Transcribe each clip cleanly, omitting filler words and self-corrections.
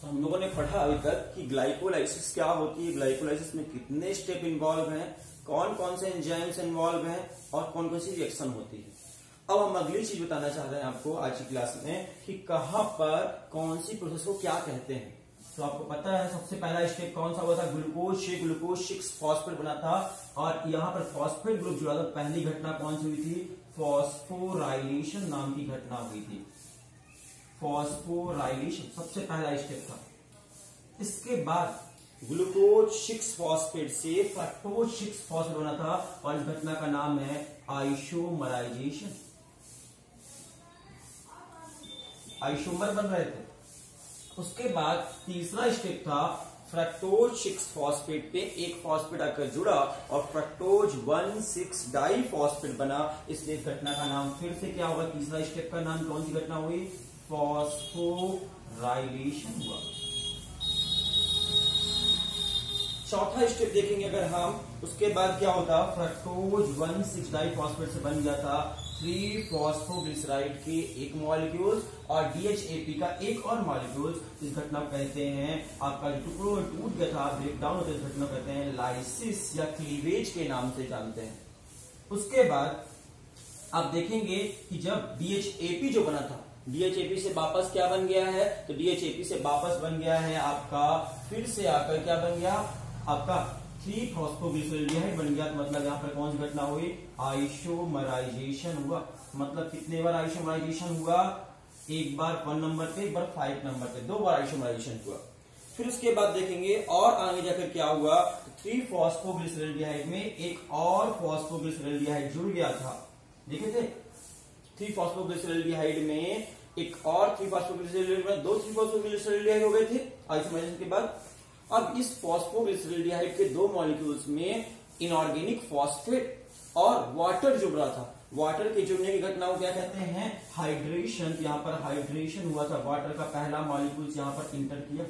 हम लोगों ने पढ़ा अभी तक कि ग्लाइकोलाइसिस क्या होती है, ग्लाइकोलाइसिस में कितने स्टेप इन्वॉल्व हैं, कौन कौन से एंजाइम्स इन्वॉल्व हैं और कौन कौन सी रिएक्शन होती है। अब हम अगली चीज बताना चाह रहे हैं आपको आज की क्लास में कि कहां पर कौन सी प्रोसेस को क्या कहते हैं। तो आपको पता है सबसे पहला स्टेप कौन सा हुआ था, ग्लूकोज 6 फॉस्फेट बना था और यहाँ पर फॉस्फेट ग्रुप जुड़ा था। पहली घटना कौन सी हुई थी, फॉस्फोराइलेशन नाम की घटना हुई थी। फॉस्फोराइलेशन सबसे पहला स्टेप था। इसके बाद ग्लूकोज 6 फॉस्फेट से फ्रक्टोज 6 फॉस्फेट बना था और इस घटना का नाम है आइसोमराइजेशन। आइसोमर बन रहे थे। उसके बाद तीसरा स्टेप था फ्रक्टोज 6 फॉस्फेट पे एक फॉस्फेट आकर जुड़ा और फ्रक्टोज 1,6 डाई फॉस्फेट बना, इसलिए इस घटना का नाम फिर से क्या होगा, तीसरा स्टेप का नाम कौन सी घटना हुई, फॉस्फोराइलेशन हुआ। चौथा स्टेप देखेंगे अगर हम, उसके बाद क्या होता, फ्रक्टोज 1,6 डाई फॉस्फेट से बन गया था 3 फॉस्फोग्लिसराइड के एक मॉलिक्यूल्स और DHAP का एक और मॉलिक्यूल्स। इस घटना को कहते हैं, आपका जो टुकड़ों में टूट गया था, ब्रेकडाउन होता है, इस घटना को कहते हैं लाइसिस या क्लीवेज के नाम से जानते हैं। उसके बाद आप देखेंगे कि जब DHAP जो बना था, DHAP से वापस क्या बन गया है, तो DHAP से वापस बन गया है आपका फिर से आकर क्या बन गया, आपका 3 फॉस्फोग्लिसराइड बन गया। मतलब यहाँ पर कौन सी घटना हुई, आइसोमराइजेशन हुआ। मतलब कितने बार आइसोमराइजेशन हुआ, एक बार 1 नंबर पे, एक बार 5 नंबर पे, 2 बार आइसोमराइजेशन हुआ। फिर उसके बाद देखेंगे और आगे जाकर क्या हुआ, 3 फॉस्फोग्लिसराइड में एक और फॉस्फोग्लिसराइड जुड़ गया था। देखे थे 3 फॉस्फोग्लिसराइड में एक और 3 फॉस्फोग्लिसराइड में 2 3 फॉस्फोग्लिसराइड हो गए थे आइसोमराइजेशन के बाद। अब इस फॉस्फोग्लिसराइड के 2 मॉलिक्यूल्स में इनऑर्गेनिक फॉस्फेट और वाटर जुड़ रहा था। वाटर के जुड़ने की घटना को क्या कहते हैं, हाइड्रेशन। यहाँ पर हाइड्रेशन हुआ था, वाटर का पहला मॉलिक्यूल यहाँ पर इंटर किया।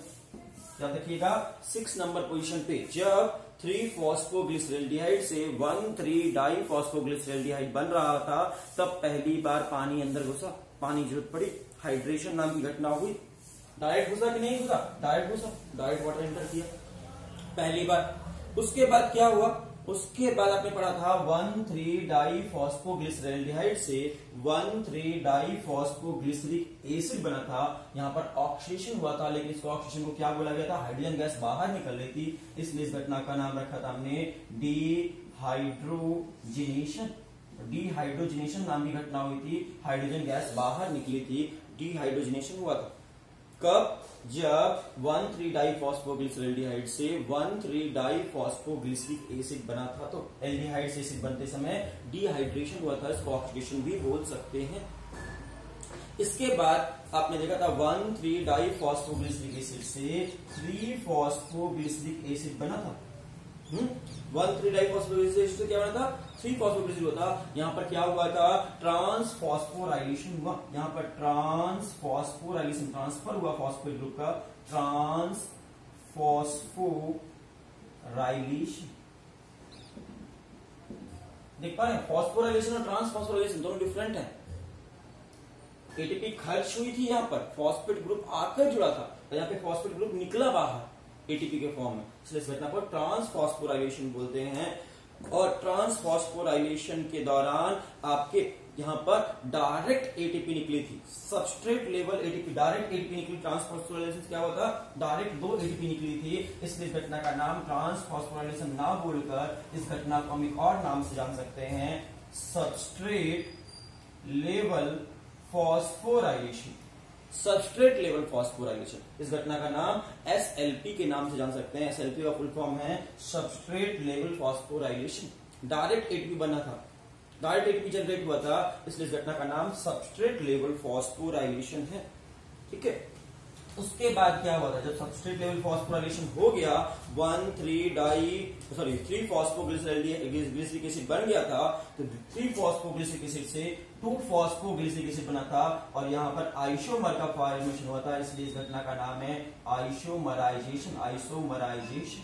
याद रखिएगा 6 नंबर पोजीशन पे जब 3 फॉस्फोग्लिसराइड से 1,3 डाई फॉस्फोग्लिसराइड बन रहा था, तब पहली बार पानी अंदर घुसा, पानी जरूरत पड़ी, हाइड्रेशन नाम की घटना हुई। डायरेक्ट घुसा कि नहीं घुसा, डायरेक्ट घुसा, डायरेक्ट वाटर एंटर किया पहली बार। उसके बाद क्या हुआ, उसके बाद आपने पढ़ा था 1,3 डाई फॉस्फोग्लिसराइड से 1,3 डाई फॉस्फोग्लिसरिक एसिड बना था। यहाँ पर ऑक्सीडेशन हुआ था, लेकिन इस ऑक्सीडेशन को क्या बोला गया था, हाइड्रोजन गैस बाहर निकल रही थी, इसलिए इस घटना का नाम रखा था हमने डिहाइड्रोजिनेशन। डिहाइड्रोजिनेशन नाम की घटना हुई थी, हाइड्रोजन गैस बाहर निकली थी, डिहाइड्रोजिनेशन हुआ था। कब, जब 1,3 डाई फॉस्फोग्लिसराइड से 1,3 डाई फॉस्फोग्लिसरिक एसिड बना था। तो एल्डिहाइड से एसिड बनते समय डिहाइड्रेशन हुआ था, इसको ऑक्सीडेशन भी बोल सकते हैं। इसके बाद आपने देखा था 1,3 डाई फॉस्फोग्लिसरिक एसिड से 3 फॉस्फोग्लिसरिक एसिड बना था। 1,3 डाई फॉस्फोग्लिसरिक एसिड से क्या बना था, 3 फॉस्फोग्लिसरिक हुआ था। यहाँ पर क्या हुआ था, ट्रांसफॉस्फोराइलेशन हुआ। यहाँ पर ट्रांसफॉस्फोराइलेशन, ट्रांसफर हुआ फॉस्फेट ग्रुप का, ट्रांसफॉस्फोराइलेशन। देख पा रहे हैं, फॉस्फोराइलेशन और ट्रांसफॉस्फोराइलेशन दोनों डिफरेंट है। एटीपी खर्च हुई थी, यहाँ पर फॉस्फेट ग्रुप आकर जुड़ा था, यहाँ पे फॉस्फेट ग्रुप निकला बाहर एटीपी के फॉर्म में, इसलिए इस घटना को ट्रांसफॉस्फोराइलेशन बोलते हैं। और ट्रांसफॉस्फोराइलेशन के दौरान आपके यहाँ पर डायरेक्ट एटीपी निकली थी, substrate level ATP, direct ATP निकली। ट्रांसफॉस्फोराइलेशन क्या हुआ था, डायरेक्ट 2 एटीपी निकली थी, इसलिए इस घटना का नाम ट्रांसफॉस्फोराइलेशन ना बोलकर इस घटना को हम एक और नाम से जान सकते हैं, substrate level phosphorylation. Substrate level phosphorylation, इस घटना का नाम SLP के नाम से जान सकते हैं। SLP का फुल फॉर्म है substrate level phosphorylation. Direct ATP बना था, डायरेक्ट एटीपी जनरेट हुआ था, इसलिए इस घटना का नाम सबस्ट्रेट लेवल फॉस्फोराइलेशन है। ठीक है, उसके बाद क्या हुआ था, जब सबस्ट्रेट लेवल फॉस्फोराइलेशन हो गया, 3 फॉस्फोग्लिसरिक एसिड बन गया था, तो 3 फॉस्फोग्लिसरिक एसिड से 2 फॉस्फोग्लिसरिक एसिड बना था और यहाँ पर आइसोमर का फॉर्मेशन हुआ था, इसलिए इस घटना का नाम है आइसोमराइजेशन। आइसोमराइजेशन,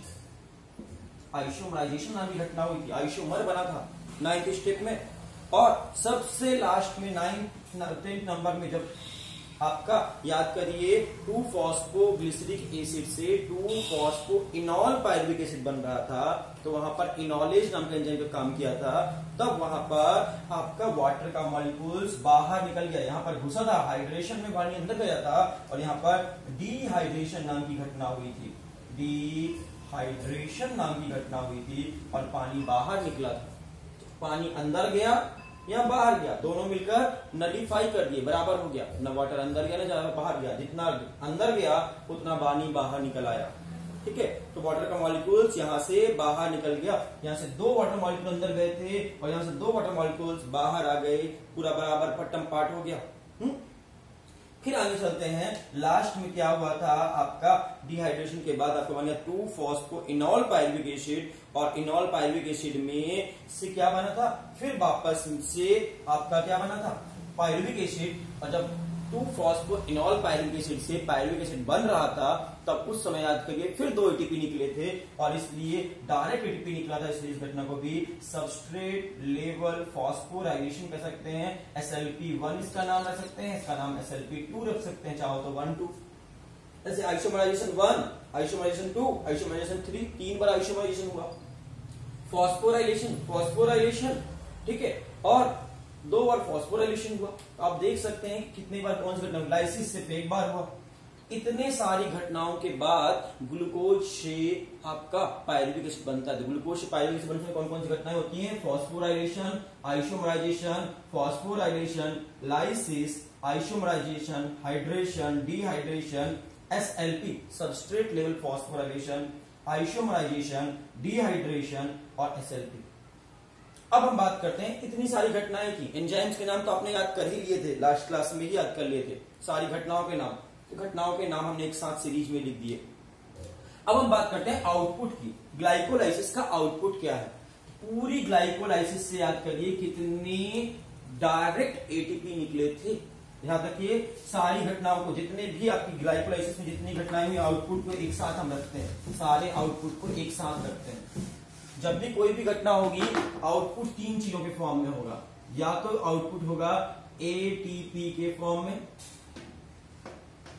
आइसोमराइजेशन नाम की घटना हुई थी, आइसोमर बना था 9th स्टेप में। और सबसे लास्ट में 10th नंबर में जब आपका याद करिए 2-फॉस्फोग्लिसरिक एसिड से 2-फॉस्फोइनॉल पायरुविक एसिड बन रहा था, तो वहां पर इनॉलेज नाम के एंजाइम का काम किया था, तब वहां पर आपका वाटर का मॉलिक्यूल्स बाहर निकल गया, यहाँ पर घुसा था, हाइड्रेशन में पानी अंदर गया था और यहाँ पर डिहाइड्रेशन नाम की घटना हुई थी, डिहाइड्रेशन नाम की घटना हुई थी और पानी बाहर निकला था। पानी अंदर गया या बाहर गया, दोनों मिलकर नलिफाई कर दिए, बराबर हो गया, न वाटर अंदर गया ना ज्यादा बाहर गया, जितना अंदर गया उतना पानी बाहर निकल आया। ठीक है, तो वाटर का मॉलिक्यूल्स यहाँ से बाहर निकल गया, यहाँ से 2 वाटर मॉलिक्यूल अंदर गए थे और यहाँ से 2 वाटर मॉलिक्यूल्स बाहर आ गए, पूरा बराबर पट्टम पाट हो गया। फिर आगे चलते हैं, लास्ट में क्या हुआ था आपका डिहाइड्रेशन के बाद आपको बन गया 2-फॉस्फोइनॉल पायरुविक एसिड, और इनॉल पायरुविक एसिड में से क्या बना था, फिर वापस से आपका क्या बना था, पायरुविक एसिड। और जब 2-फॉस्फोइनॉल पायरुविक एसिड से पायरुविक एसिड बन रहा था, तब उस समय याद करिए फिर 2 एटीपी निकले थे और इसलिए डायरेक्ट एटीपी निकला था, इसलिए इस घटना को भी सबस्ट्रेट लेवल फॉस्फोराइलेशन कह सकते हैं। SLP1 इसका नाम रख सकते हैं, इसका नाम SLP2 रख सकते हैं, चाहो तो 1-2। जैसे आइसोमराइजेशन 1, आइसोमराइजेशन 2, आइसोमराइजेशन 3, 3 बार आइसोमराइजेशन हुआ। फॉस्फोराइलेशन, फॉस्फोराइलेशन, ठीक है, और 2 बार फॉस्फोराइलेशन हुआ। आप देख सकते हैं कितनी बार कौन सी घटना, लाइसिस से 1 बार हुआ। इतने सारी घटनाओं के बाद ग्लूकोज से आपका पायरुविक एसिड बनता है। ग्लूकोज से पायरुविक एसिड बनने में कौन कौन सी घटनाएं होती हैं, phosphorylation, isomerisation, phosphorylation, lysis, isomerisation, hydration, dehydration, SLP substrate level phosphorylation, isomerisation, dehydration और SLP। अब हम बात करते हैं, इतनी सारी घटनाएं की, एंजाइम्स के नाम तो आपने याद कर ही लिए थे, लास्ट क्लास में ही याद कर लिए थे सारी घटनाओं के नाम, तो घटनाओं के नाम हमने एक साथ सीरीज में लिख दिए। अब हम बात करते हैं आउटपुट की, ग्लाइकोलाइसिस का आउटपुट क्या है। पूरी ग्लाइकोलाइसिस से याद करिए कितनी डायरेक्ट एटीपी निकले थे, ध्यान रखिए सारी घटनाओं को, जितने भी आपकी ग्लाइकोलाइसिस में जितनी घटनाएं हुई, आउटपुट को एक साथ हम रखते हैं, सारे आउटपुट को एक साथ रखते हैं। जब भी कोई भी घटना होगी, आउटपुट 3 चीजों के फॉर्म में होगा, या तो आउटपुट होगा एटीपी के फॉर्म में,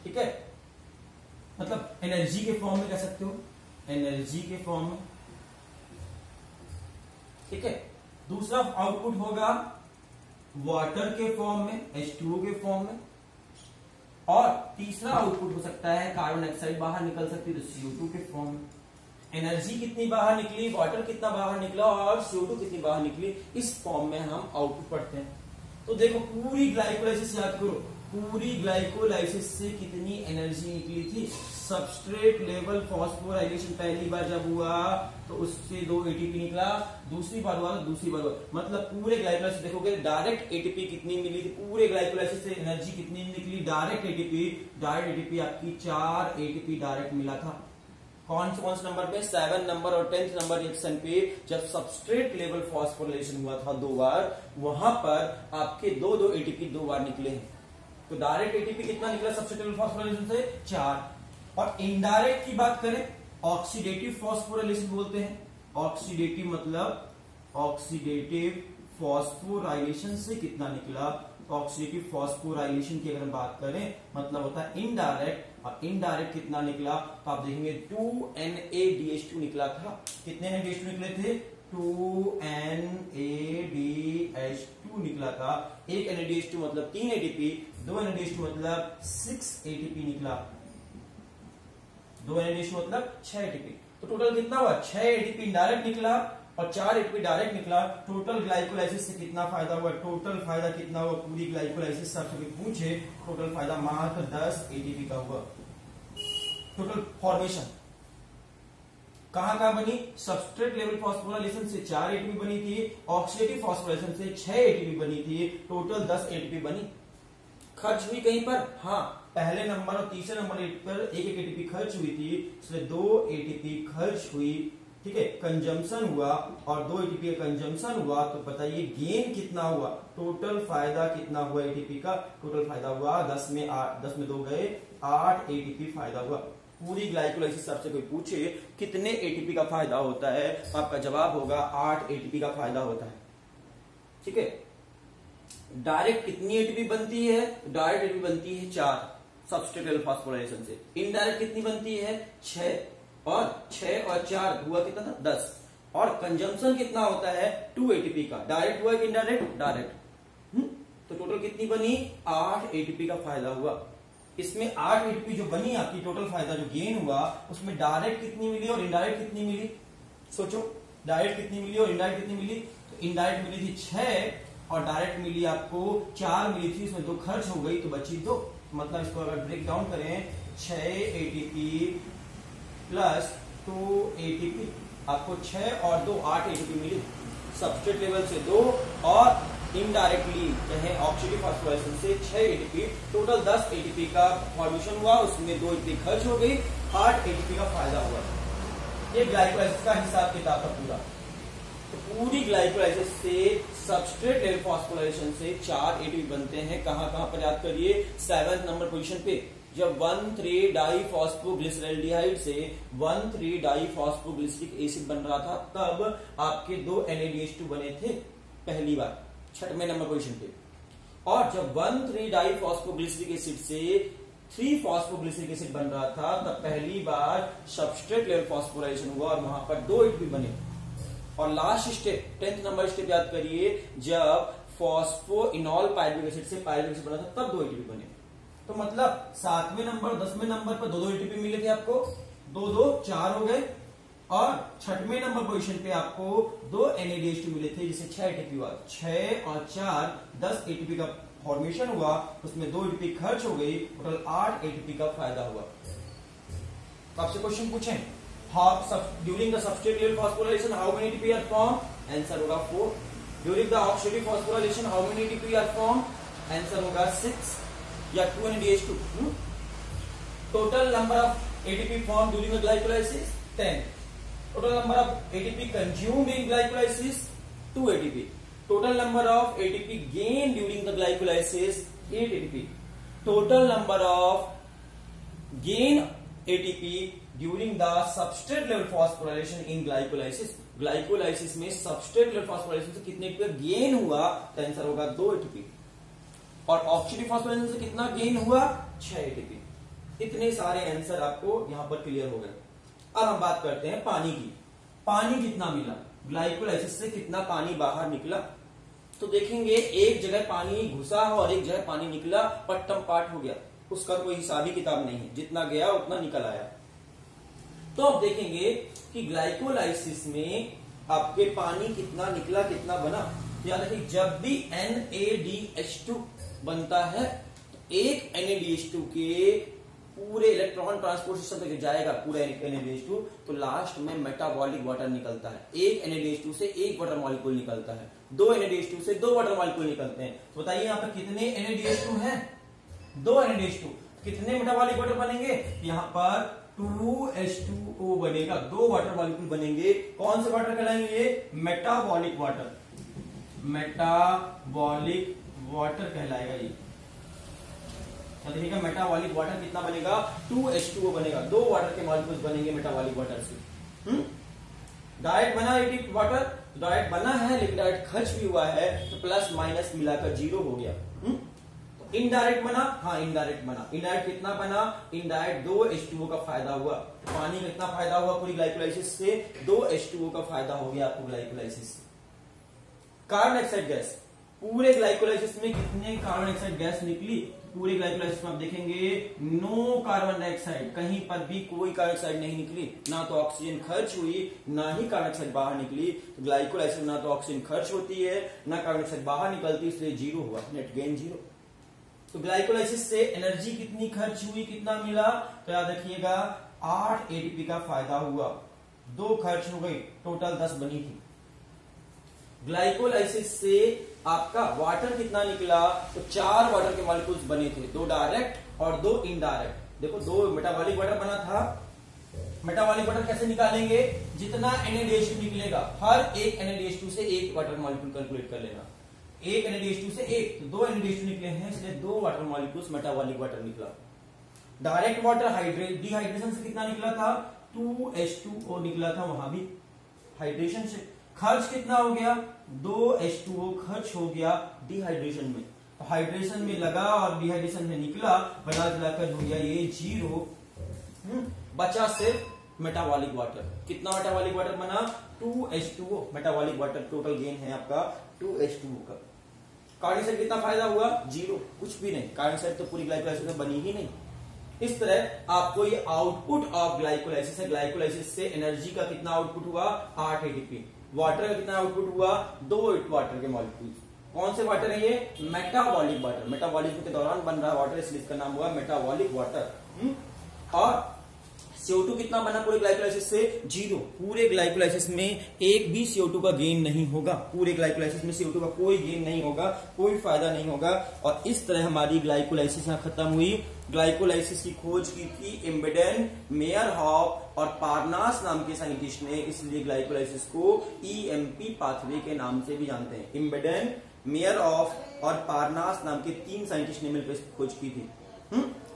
ठीक है, मतलब एनर्जी के फॉर्म में कह सकते हो, एनर्जी के फॉर्म में, ठीक है। दूसरा आउटपुट होगा वाटर के फॉर्म में, H2O के फॉर्म में, और तीसरा आउटपुट हो सकता है कार्बन डाइऑक्साइड बाहर निकल सकती है तो CO2 के फॉर्म में। एनर्जी कितनी बाहर निकली, वाटर कितना बाहर निकला और CO2 कितनी बाहर निकली, इस फॉर्म में हम आउटपुट पढ़ते हैं। तो देखो पूरी ग्लाइकोलाइसिस याद करो, पूरी ग्लाइकोलाइसिस से कितनी एनर्जी निकली थी, सबस्ट्रेट लेवल फॉस्फोराइलेशन पहली बार जब हुआ तो उससे 2 एटीपी निकला, दूसरी बार हुआ तो दूसरी बार हुआ, मतलब पूरे ग्लाइकोलाइसिस देखोगे डायरेक्ट एटीपी कितनी मिली थी, पूरे ग्लाइकोलाइसिस से एनर्जी कितनी निकली, डायरेक्ट एटीपी आपकी 4 एटीपी डायरेक्ट मिला था। कौन से नंबर पे, 7 नंबर और 10th नंबर रिएक्शन पे, जब सबस्ट्रेट लेवल फॉस्फोराइलेशन हुआ था 2 बार, वहां पर आपके 2 एटीपी 2 बार निकले हैं। तो डायरेक्ट एटीपी कितना निकला सबस्ट्रेट लेवल फॉस्फोराइलेशन से, 4। और इनडायरेक्ट की बात करें, ऑक्सीडेटिव फॉस्फोराइलेशन बोलते हैं। ऑक्सीडेटिव मतलब ऑक्सीडेटिव फॉस्फोराइलेशन से कितना निकला, ऑक्सीडेटिव फॉस्फोराइलेशन की अगर बात करें मतलब होता है इनडायरेक्ट, और इनडायरेक्ट कितना निकला तो आप देखेंगे 2NADH2 निकला था। कितने NADH2 निकले थे, 2NADH2 निकला था। एक NADH2 मतलब 3 एटीपी, 2 NADH2 मतलब 6 एटीपी निकला, 2 NADH2 मतलब 6 एटीपी। तो टोटल कितना हुआ, 6 एटीपी इनडायरेक्ट निकला और 4 एटीपी डायरेक्ट निकला। टोटल ग्लाइकोलाइसिस से कितना फायदा हुआ, टोटल फायदा कितना हुआ, पूरी ग्लाइकोलाइसिस से आपसे पूछे टोटल फायदा मात्र 10 एटीपी का हुआ। टोटल फॉर्मेशन कहां बनी, सबस्ट्रेट लेवल फॉस्फोराइलेशन से 4 एटीपी बनी थी, ऑक्सीडेटिव फॉस्फोराइलेशन से 6 एटीपी बनी थी, टोटल 10 एटीपी बनी। खर्च हुई कहीं पर, हाँ पहले नंबर और तीसरे नंबर पर 1 एटीपी खर्च हुई थी, इसलिए 2 एटीपी खर्च हुई, ठीक है, कंजम्पशन हुआ और 2 एटीपी का कंजम्पशन हुआ। तो बताइए गेन कितना हुआ, टोटल फायदा कितना हुआ एटीपी का, टोटल फायदा हुआ 10 में 2 गए, 8 एटीपी फायदा हुआ। पूरी ग्लाइकोलाइसिस आपसे कोई पूछे कितने एटीपी का फायदा होता है, आपका जवाब होगा 8 एटीपी का फायदा होता है, ठीक है। डायरेक्ट कितनी एटीपी बनती है? डायरेक्ट एटीपी बनती है 4 सबस्ट्रेट लेवल फास्फोराइलेशन से। इनडायरेक्ट कितनी बनती है? 6 और 4 हुआ कितना था? 10। और कंजम्पशन कितना होता है? 2 एटीपी का। डायरेक्ट हुआ कि इनडायरेक्ट? डायरेक्ट। तो टोटल कितनी बनी? 8 एटीपी का फायदा हुआ। इसमें 8 एटीपी जो बनी आपकी, टोटल फायदा जो गेन हुआ, उसमें डायरेक्ट कितनी मिली और इनडायरेक्ट कितनी मिली? सोचो, डायरेक्ट कितनी मिली और इनडायरेक्ट कितनी मिली? तो इनडायरेक्ट मिली थी 6 और डायरेक्ट मिली आपको 4 मिली थी, इसमें 2 खर्च हो गई तो बची 2। मतलब इसको अगर ब्रेक डाउन करें, 6 एटीपी प्लस 2 एटीपी, आपको 6 और 2 8 एटीपी मिली सबस्ट्रेट लेवल से 2 और इनडायरेक्टली कहें ऑक्सीडेटिव फास्फोराइलेशन से 6 एटीपी। टोटल 10 एटीपी का फॉर्मेशन हुआ, उसमें 2 एटीपी खर्च हो गई, 8 एटीपी का फायदा हुआ। ये ग्लाइकोलाइसिस का हिसाब किताब का पूरा। तो पूरी ग्लाइकोलाइसिस से सबस्ट्रेट लेवल फास्फोराइलेशन से 4 एटीपी बनते हैं। कहां पर याद करिए? 7 नंबर पोजीशन पे, जब 1,3-डाइफॉस्फोग्लिसरैल्डिहाइड से 1,3-डाइफॉस्फोग्लिसरिक एसिड बन रहा था, तब आपके 2 NADH2 बने थे पहली बार 6वें नंबर पोजीशन पे। और जब 1,3-डाइफॉस्फोग्लिसरिक एसिड से 3-फॉस्फोग्लिसरिक एसिड बन रहा था, तब पहली बार सबस्ट्रेट लेवल फास्फोराइलेशन हुआ और वहां पर 2 एटीपी बने। और last step 10th number step याद करिए, जब फॉस्फोइनॉल पायरुविक एसिड से पायरुविक एसिड बना था, तब 2 एटीपी बने। तो मतलब 7वें नंबर 10वें नंबर पर 2 एटीपी मिले थे आपको, 2 4 हो गए। और 6वें नंबर पोजीशन पे आपको 2 NADH2 मिले थे, जिसे 6 एटीपी हुआ। 6 और 4 10 एटीपी का फॉर्मेशन हुआ, उसमें 2 एटीपी खर्च हो गई, टोटल 8 एटीपी का फायदा हुआ। तो आपसे क्वेश्चन पूछें, during the substrate level phosphorylation how many ATP are form? Answer होगा 4। During the oxidative phosphorylation how many ATP are form? Answer होगा 6 या 2 NADH2। Total number of ATP form during the glycolysis 10। Total number of ATP consumed in glycolysis 2 ATP। Total number of ATP gain during the glycolysis 8 ATP। Total number of gain ATP during the substrate level phosphorylation in glycolysis. Glycolysis में substrate level phosphorylation से कितने ATP gain हुआ? तो answer होगा 2 ATP. और oxidative phosphorylation से कितना gain हुआ? 6 एटीपी। इतने सारे आंसर आपको यहां पर क्लियर हो गए। अब हम बात करते हैं पानी की। पानी कितना मिला? ग्लाइकोलाइसिस से कितना पानी बाहर निकला? तो देखेंगे, एक जगह पानी घुसा और एक जगह पानी निकला, पट्टम पाट हो गया, उसका कोई हिसाबी किताब नहीं है, जितना गया उतना निकल आया। तो अब देखेंगे कि ग्लाइकोलाइसिस में आपके पानी कितना निकला, कितना बना। याद रखिए, जब भी NADH2 बनता है तो एक NADH2 के पूरे इलेक्ट्रॉन ट्रांसपोर्ट सिस्टम तक जाएगा पूरा NADH2, तो लास्ट में मेटाबॉलिक वाटर निकलता है। एक NADH2 से एक वाटर मॉलिक्यूल निकलता है, 2 NADH2 से 2 वाटर मॉलिक्यूल निकलते हैं। तो बताइए यहाँ पर कितने NADH2 हैं? 2 NADH2। कितने मेटाबॉलिक वाटर बनेंगे? यहाँ पर 2H2O बनेगा, 2 वाटर मॉलिक्यूल बनेंगे। कौन से वाटर कहलाएंगे? Metabolic water. मेटाबॉलिक वाटर कहलाएगा ये। देखिएगा, मेटाबॉलिक वाटर कितना बनेगा? 2H2O बनेगा, 2 वाटर के मॉलिक्यूल्स बनेंगे मेटाबॉलिक वाटर से। डायरेक्ट बना एटीपी वाटर, डायरेक्ट बना है लेकिन डायरेक्ट खर्च भी हुआ है, तो प्लस माइनस मिलाकर 0 हो गया। तो इनडायरेक्ट बना, हाँ इनडायरेक्ट बना। इनडायरेक्ट कितना बना? इनडायरेक्ट 2H2O का फायदा हुआ। पानी का कितना फायदा हुआ पूरी ग्लाइकोलाइसिस से? 2H2O का फायदा हो गया आपको ग्लाइकोलाइसिस से। कार्बन डाइऑक्साइड गैस, पूरे ग्लाइकोलाइसिस में कितने कार्बन डाइऑक्साइड गैस निकली? पूरे ग्लाइकोलाइसिस में आप देखेंगे नो कार्बन डाइऑक्साइड, कहीं पर भी कोई कार्बन डाइऑक्साइड नहीं निकली। ना तो ऑक्सीजन खर्च हुई, ना ही कार्बन डाइऑक्साइड बाहर निकली। तो ग्लाइकोलाइसिस में ना तो ऑक्सीजन खर्च होती है, ना कार्बन डाइऑक्साइड बाहर निकलती, इसलिए 0 हुआ, नेट गेन 0। तो ग्लाइकोलाइसिस से एनर्जी कितनी खर्च हुई, कितना मिला? तो याद रखिएगा 8 एटीपी का फायदा हुआ, 2 खर्च हो गई, टोटल 10 बनी थी। ग्लाइकोलाइसिस से आपका वाटर कितना निकला? तो 4 वाटर के मॉलिक्यूल्स बने थे, 2 डायरेक्ट और 2 इनडायरेक्ट। देखो 2 मेटाबॉलिक वाटर बना था। मेटाबॉलिक वाटर कैसे निकालेंगे? जितना NADH2 निकलेगा, हर एक NADH2 से एक वाटर मॉलिक्यूल कैलकुलेट कर लेना। एक NADH2 से एक, तो 2 NADH2 निकले हैं, इसलिए 2 वाटर मॉलिक्यूल्स मेटाबॉलिक वाटर निकला। डायरेक्ट वाटर डिहाइड्रेशन से कितना निकला था? 2H2O निकला था, वहां भी हाइड्रेशन से। खर्च कितना हो गया? 2H2O खर्च हो गया डिहाइड्रेशन में, तो हाइड्रेशन में लगा और डिहाइड्रेशन में निकला, बना जुलाकर हो गया ये 0। बचा सिर्फ मेटाबॉलिक वाटर। कितना मेटाबॉलिक वाटर बना? 2H2O metabolic water. Total gain है आपका 2H2O का। कार्बन से कितना फायदा हुआ? 0, कुछ भी नहीं। कार्बन से तो पूरी ग्लाइकोलाइसिस में बनी ही नहीं। इस तरह आपको ये आउटपुट ऑफ ग्लाइकोलाइसिस है। ग्लाइकोलाइसिस से एनर्जी का कितना आउटपुट हुआ? 8 एटीपी। वाटर का कितना आउटपुट हुआ? 2 वाटर के मॉलिक्यूल्स। कौन से वाटर है ये? Metabolic water. मेटाबॉलिज्म के दौरान बन रहा वाटर, इसलिए इसका नाम हुआ मेटाबॉलिक वाटर। और CO2 कितना बना पूरे ग्लाइकोलाइसिस से? 0। पूरे ग्लाइकोलाइसिस में एक भी CO2 का गेन नहीं होगा। पूरे ग्लाइकोलाइसिस में CO2 का कोई गेन नहीं होगा, कोई फायदा नहीं होगा। और इस तरह हमारी ग्लाइकोलाइसिस यहां खत्म हुई। ग्लाइकोलाइसिस की खोज की थी इम्बेडेन, मेयरहॉफ और पार्नास नाम के साइंटिस्ट ने, इसलिए ग्लाइकोलाइसिस को EMP पाथवे के नाम से भी जानते हैं। इम्बेडेन, मेयरहॉफ और पार्नास नाम के 3 साइंटिस्ट ने मिलकर इसकी खोज की थी,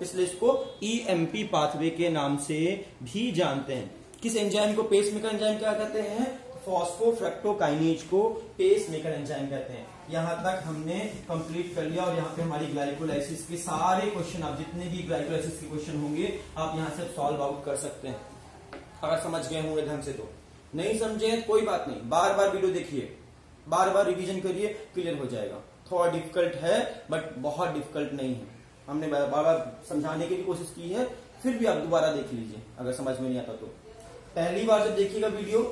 इसलिए इसको EMP पाथवे के नाम से भी जानते हैं। किस एंजाइम को पेसमेकर एंजाइम क्या कहते हैं? फॉस्फोफ्रक्टोकाइनेज को पेसमेकर एंजाइम कहते हैं। यहां तक हमने कंप्लीट कर लिया और यहाँ पे हमारी ग्लाइकोलाइसिस के सारे क्वेश्चन, आप जितने भी ग्लाइकोलाइसिस के क्वेश्चन होंगे आप यहां से सॉल्व आउट कर सकते हैं, अगर समझ गए होंगे ढंग से। तो नहीं समझे कोई बात नहीं, बार बार वीडियो देखिए, बार बार रिविजन करिए, क्लियर हो जाएगा। थोड़ा डिफिकल्ट है बट बहुत डिफिकल्ट नहीं है। हमने बार बार समझाने की भी कोशिश की है, फिर भी आप दोबारा देख लीजिए अगर समझ में नहीं आता तो। पहली बार जब देखिएगा वीडियो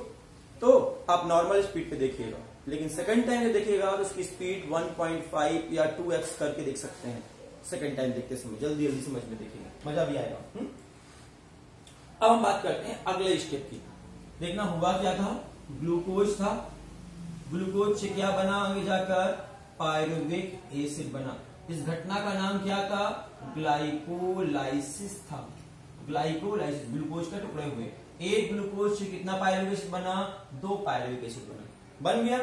तो आप नॉर्मल स्पीड पे देखिएगा, लेकिन सेकंड टाइम जब देखिएगा तो उसकी स्पीड 1.5 या 2x करके देख सकते हैं। सेकंड टाइम देखते समय जल्दी जल्दी समझ में देखिएगा, मजा भी आएगा। अब हम बात करते हैं अगले स्टेप की। देखना हुआ क्या था? ग्लूकोज था। ग्लूकोज से क्या बना? आगे जाकर पायरुविक एसिड बना। इस घटना का नाम क्या था? ग्लाइकोलाइसिस था। ग्लाइकोलाइसिस, ग्लूकोज के टुकड़े हुए। एक ग्लूकोज से कितना पायरुविक एसिड बना? 2 पायरुविक एसिड बन गया।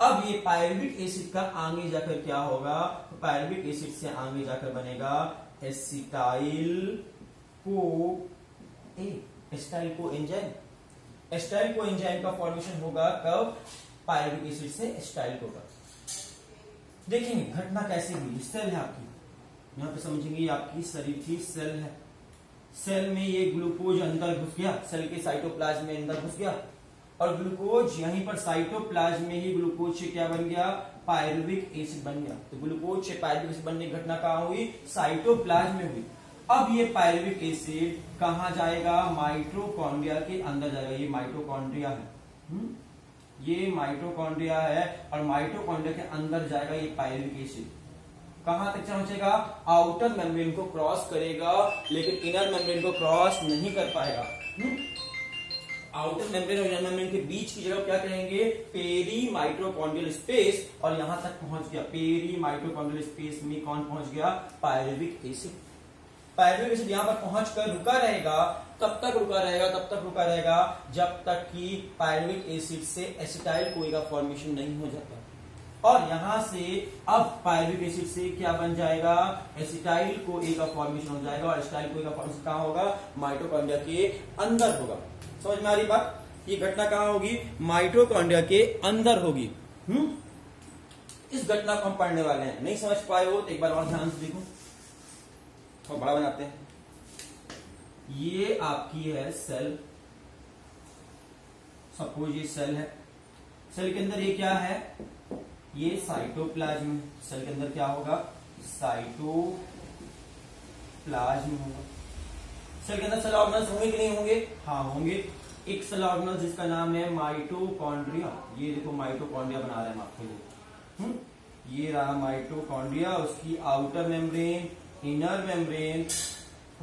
अब ये पायरुविक एसिड का आगे जाकर क्या होगा? तो पायरुविक एसिड से आगे जाकर बनेगा acetyl co enzyme. Acetyl co enzyme का फॉर्मेशन होगा कब? पायरुविक एसिड से एसिटाइल को। देखेंगे घटना कैसे हुई। सेल है आपकी, यहां पे समझेंगे आपकी शरीर की सेल है। सेल में ये ग्लूकोज अंदर घुस गया, सेल के साइटोप्लाज्म में अंदर घुस गया, और ग्लूकोज यहीं पर साइटोप्लाज्म में ही ग्लूकोज से क्या बन गया? पायरुविक एसिड बन गया। तो ग्लूकोज से पायरुविक एसिड बनने की घटना कहां हुई? साइटोप्लाज्म में हुई। अब ये पायरुविक एसिड कहां जाएगा? माइटोकॉन्ड्रिया के अंदर जाएगा। ये माइटोकॉन्ड्रिया है, ये माइटोकॉन्ड्रिया है, और माइटोकॉन्ड्रिया के अंदर जाएगा ये पायरुविक एसिड। कहां तक पहुंचेगा? आउटर मेम्ब्रेन को क्रॉस करेगा, लेकिन इनर मेम्ब्रेन को क्रॉस नहीं कर पाएगा। आउटर मेम्ब्रेन और इनर मेम्ब्रेन के बीच की जगह क्या कहेंगे? Peri mitochondrial space. और यहां तक पहुंच गया पेरी माइटोकॉन्ड्रियल स्पेस में कौन पहुंच गया? Pyruvic acid. पायरुविक एसिड यहां पर पहुंचकर रुका रहेगा। तब तक रुका रहेगा जब तक कि पायरुविक एसिड से एसिटाइल कोई का फॉर्मेशन नहीं हो जाता। और यहां से अब पायरुविक एसिड से क्या बन जाएगा? एसिटाइल को ए का फॉर्मेशन हो जाएगा, और एसिटाइल को ए का फॉर्मेशन कहां होगा? माइटोकॉन्ड्रिया के अंदर होगा। समझ में आ रही बात? ये घटना कहां होगी? माइटोकॉन्ड्रिया के अंदर होगी। इस घटना को हम पढ़ने वाले हैं। नहीं समझ पाए हो तो एक बार और ध्यान से देखो, और बड़ा बनाते हैं। ये आपकी है सेल, सपोज ये सेल है। सेल के अंदर ये क्या है? ये साइटोप्लाज्म। सेल के अंदर क्या होगा? साइटोप्लाज्म होगा। सेल के अंदर सेल ऑर्गेनल्स होंगे कि नहीं होंगे? हाँ होंगे। एक सेल ऑर्गेनल जिसका नाम है माइटोकॉन्ड्रिया। ये देखो माइटोकॉन्ड्रिया बना रहे हैं हम आपके लिए। ये रहा माइटोकॉन्ड्रिया, उसकी outer membrane, inner membrane.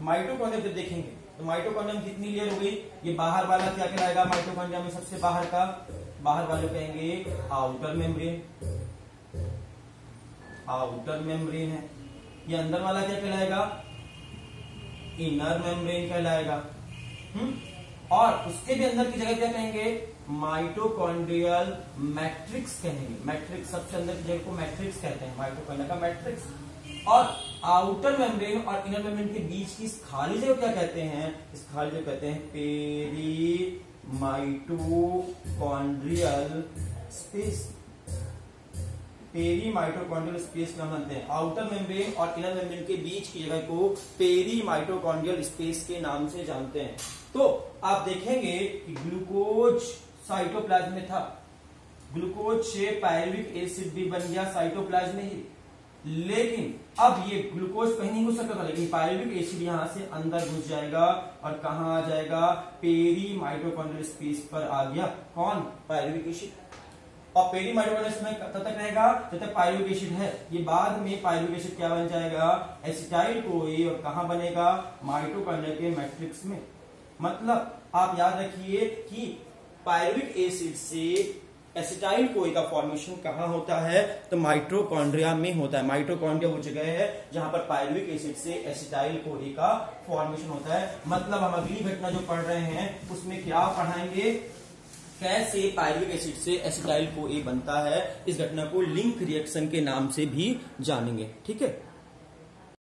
Mitochondria जब देखेंगे तो माइटोकॉन्ड्रिया में कितनी लेयर हो गई? ये बाहर वाला क्या कहलाएगा? माइटोकॉन्ड्रिया में सबसे बाहर का, बाहर वाले कहेंगे आउटर मेम्ब्रेन। आउटर मेम्ब्रेन है। ये अंदर वाला क्या कहलाएगा? इनर मेम्ब्रेन कहलाएगा। और उसके भी अंदर की जगह क्या कहेंगे? माइटोकॉन्ड्रियल मैट्रिक्स कहेंगे। मैट्रिक्स, सबसे अंदर की जगह को मैट्रिक्स कहते हैं, माइटोकॉन्ड्रिया का मैट्रिक्स। और आउटर मेम्ब्रेन और इनर मेम्ब्रेन के बीच की इस खाली जगह क्या कहते हैं? इस खाली जगह कहते हैं peri mitochondrial space. Peri mitochondrial space का बनते हैं। आउटर मेम्ब्रेन और इनर मेम्ब्रेन के बीच की जगह को पेरी माइटोकॉन्ड्रियल स्पेस के नाम से जानते हैं। तो आप देखेंगे कि ग्लूकोज साइटोप्लाज्म में था, ग्लूकोज से पायरुविक एसिड भी बन गया साइटोप्लाज्म में ही, लेकिन अब ये ग्लूकोज कहीं नहीं घुस सकता था, लेकिन पायरुविक एसिड यहां से अंदर घुस जाएगा और कहां आ जाएगा, पेरी माइटोकॉन्ड्रियल स्पेस पर आ गया। कौन? Pyruvic acid. और पेरी माइटोकॉन्ड्रियल में तब तक रहेगा जब तक पायरुविक एसिड है। ये बाद में पायरुविक एसिड क्या बन जाएगा, एसिटाइल कोई, और कहां बनेगा, माइटोकॉन्ड्रिया के मैट्रिक्स में। मतलब आप याद रखिए कि पायरुविक एसिड से एसिटाइल कोई का फॉर्मेशन कहां होता है, तो माइटोकॉन्ड्रिया में होता है। माइटोकॉन्ड्रिया वो जगह है जहां पर पायरुविक एसिड से एसिटाइल कोई का फॉर्मेशन होता है। मतलब हम अगली घटना जो पढ़ रहे हैं उसमें क्या पढ़ाएंगे, कैसे पायरुविक एसिड से एसिटाइल कोई बनता है। इस घटना को लिंक रिएक्शन के नाम से भी जानेंगे। ठीक है।